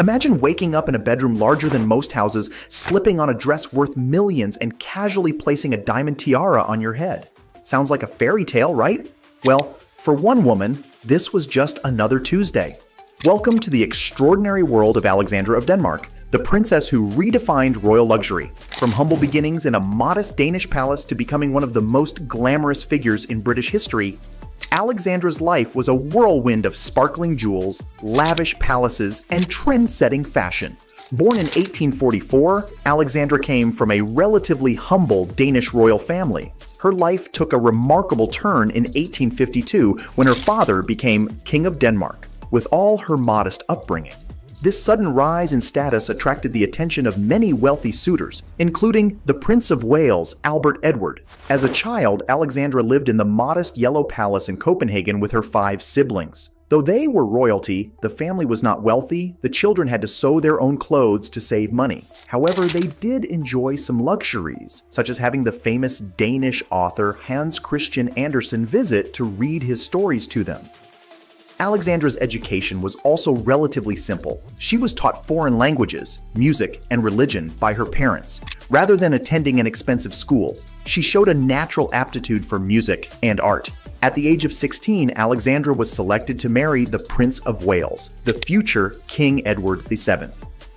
Imagine waking up in a bedroom larger than most houses, slipping on a dress worth millions, and casually placing a diamond tiara on your head. Sounds like a fairy tale, right? Well, for one woman, this was just another Tuesday. Welcome to the extraordinary world of Alexandra of Denmark, the princess who redefined royal luxury. From humble beginnings in a modest Danish palace to becoming one of the most glamorous figures in British history, Alexandra's life was a whirlwind of sparkling jewels, lavish palaces, and trend-setting fashion. Born in 1844, Alexandra came from a relatively humble Danish royal family. Her life took a remarkable turn in 1852 when her father became King of Denmark, with all her modest upbringing. This sudden rise in status attracted the attention of many wealthy suitors, including the Prince of Wales, Albert Edward. As a child, Alexandra lived in the modest yellow palace in Copenhagen with her 5 siblings. Though they were royalty, the family was not wealthy. The children had to sew their own clothes to save money. However, they did enjoy some luxuries, such as having the famous Danish author Hans Christian Andersen visit to read his stories to them. Alexandra's education was also relatively simple. She was taught foreign languages, music, and religion by her parents, rather than attending an expensive school. She showed a natural aptitude for music and art. At the age of 16, Alexandra was selected to marry the Prince of Wales, the future King Edward VII.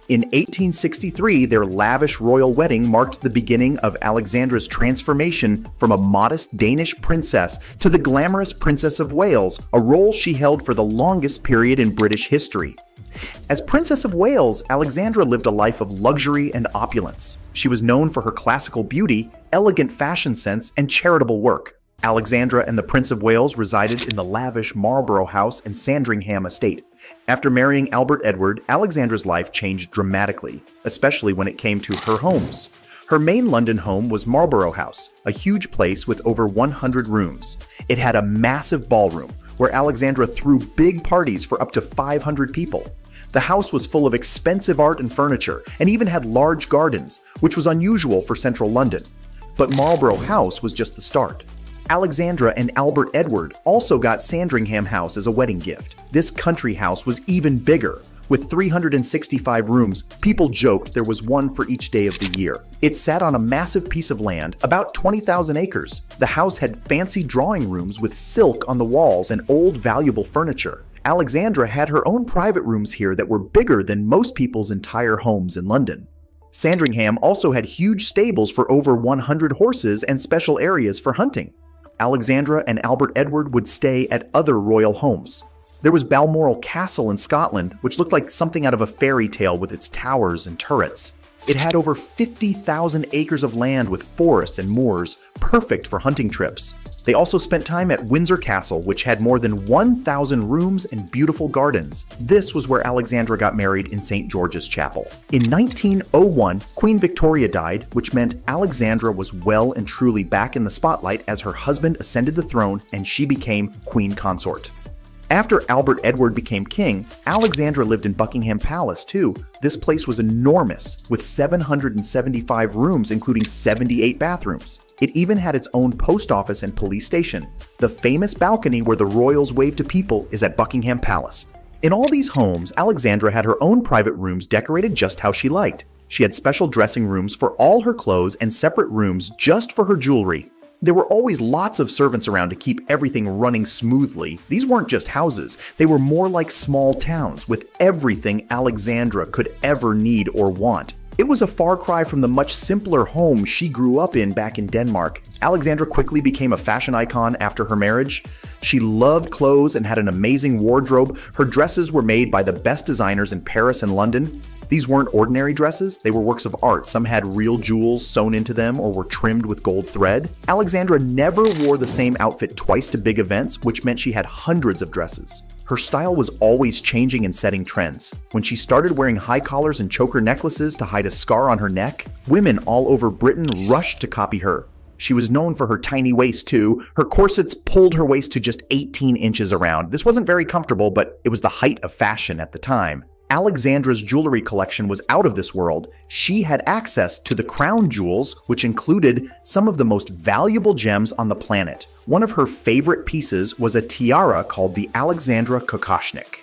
In 1863, their lavish royal wedding marked the beginning of Alexandra's transformation from a modest Danish princess to the glamorous Princess of Wales, a role she held for the longest period in British history. As Princess of Wales, Alexandra lived a life of luxury and opulence. She was known for her classical beauty, elegant fashion sense, and charitable work. Alexandra and the Prince of Wales resided in the lavish Marlborough House and Sandringham Estate. After marrying Albert Edward, Alexandra's life changed dramatically, especially when it came to her homes. Her main London home was Marlborough House, a huge place with over 100 rooms. It had a massive ballroom, where Alexandra threw big parties for up to 500 people. The house was full of expensive art and furniture, and even had large gardens, which was unusual for central London. But Marlborough House was just the start. Alexandra and Albert Edward also got Sandringham House as a wedding gift. This country house was even bigger. With 365 rooms, people joked there was one for each day of the year. It sat on a massive piece of land, about 20,000 acres. The house had fancy drawing rooms with silk on the walls and old valuable furniture. Alexandra had her own private rooms here that were bigger than most people's entire homes in London. Sandringham also had huge stables for over 100 horses and special areas for hunting. Alexandra and Albert Edward would stay at other royal homes. There was Balmoral Castle in Scotland, which looked like something out of a fairy tale with its towers and turrets. It had over 50,000 acres of land with forests and moors, perfect for hunting trips. They also spent time at Windsor Castle, which had more than 1,000 rooms and beautiful gardens. This was where Alexandra got married in St. George's Chapel. In 1901, Queen Victoria died, which meant Alexandra was well and truly back in the spotlight as her husband ascended the throne and she became queen consort. After Albert Edward became king, Alexandra lived in Buckingham Palace too. This place was enormous, with 775 rooms including 78 bathrooms. It even had its own post office and police station. The famous balcony where the royals wave to people is at Buckingham Palace. In all these homes, Alexandra had her own private rooms decorated just how she liked. She had special dressing rooms for all her clothes and separate rooms just for her jewelry. There were always lots of servants around to keep everything running smoothly. These weren't just houses, they were more like small towns with everything Alexandra could ever need or want. It was a far cry from the much simpler home she grew up in back in Denmark. Alexandra quickly became a fashion icon after her marriage. She loved clothes and had an amazing wardrobe. Her dresses were made by the best designers in Paris and London. These weren't ordinary dresses, they were works of art. Some had real jewels sewn into them or were trimmed with gold thread. Alexandra never wore the same outfit twice to big events, which meant she had hundreds of dresses. Her style was always changing and setting trends. When she started wearing high collars and choker necklaces to hide a scar on her neck, women all over Britain rushed to copy her. She was known for her tiny waist too. Her corsets pulled her waist to just 18 inches around. This wasn't very comfortable, but it was the height of fashion at the time. Alexandra's jewelry collection was out of this world. She had access to the crown jewels, which included some of the most valuable gems on the planet. One of her favorite pieces was a tiara called the Alexandra Kokoshnik.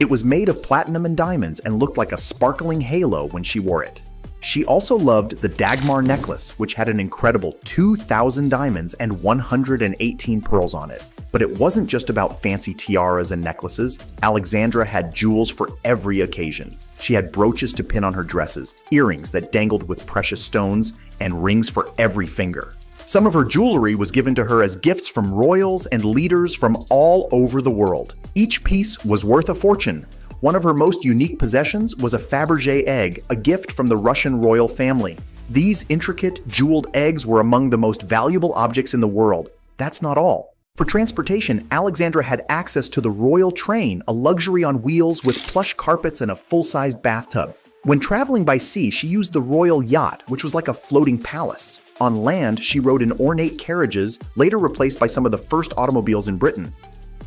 It was made of platinum and diamonds and looked like a sparkling halo when she wore it. She also loved the Dagmar necklace, which had an incredible 2,000 diamonds and 118 pearls on it. But it wasn't just about fancy tiaras and necklaces. Alexandra had jewels for every occasion. She had brooches to pin on her dresses, earrings that dangled with precious stones, and rings for every finger. Some of her jewelry was given to her as gifts from royals and leaders from all over the world. Each piece was worth a fortune. One of her most unique possessions was a Fabergé egg, a gift from the Russian royal family. These intricate, jeweled eggs were among the most valuable objects in the world. That's not all. For transportation, Alexandra had access to the royal train, a luxury on wheels with plush carpets and a full-sized bathtub. When traveling by sea, she used the royal yacht, which was like a floating palace. On land, she rode in ornate carriages, later replaced by some of the first automobiles in Britain.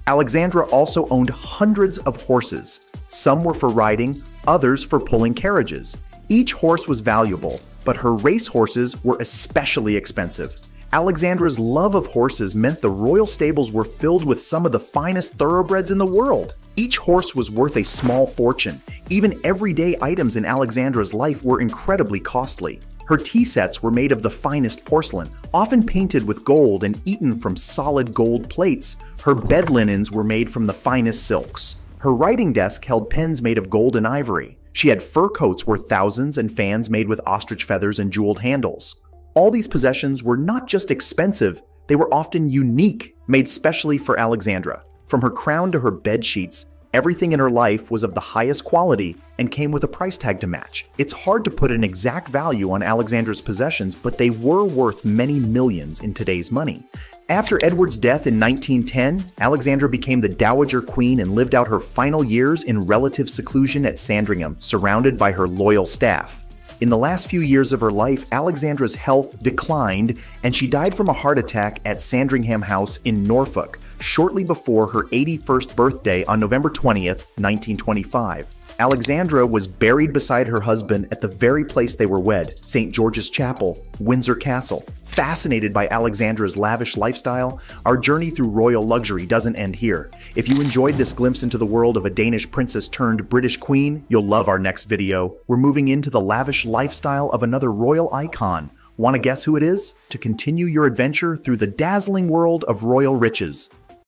Alexandra also owned hundreds of horses. Some were for riding, others for pulling carriages. Each horse was valuable, but her race horses were especially expensive. Alexandra's love of horses meant the royal stables were filled with some of the finest thoroughbreds in the world. Each horse was worth a small fortune. Even everyday items in Alexandra's life were incredibly costly. Her tea sets were made of the finest porcelain, often painted with gold and eaten from solid gold plates. Her bed linens were made from the finest silks. Her writing desk held pens made of gold and ivory. She had fur coats worth thousands and fans made with ostrich feathers and jeweled handles. All these possessions were not just expensive, they were often unique, made specially for Alexandra. From her crown to her bed sheets, everything in her life was of the highest quality and came with a price tag to match. It's hard to put an exact value on Alexandra's possessions, but they were worth many millions in today's money. After Edward's death in 1910, Alexandra became the Dowager Queen and lived out her final years in relative seclusion at Sandringham, surrounded by her loyal staff. In the last few years of her life, Alexandra's health declined, and she died from a heart attack at Sandringham House in Norfolk, shortly before her 81st birthday on November 20th, 1925. Alexandra was buried beside her husband at the very place they were wed, St. George's Chapel, Windsor Castle. Fascinated by Alexandra's lavish lifestyle, our journey through royal luxury doesn't end here. If you enjoyed this glimpse into the world of a Danish princess turned British queen, you'll love our next video. We're moving into the lavish lifestyle of another royal icon. Want to guess who it is? To continue your adventure through the dazzling world of royal riches.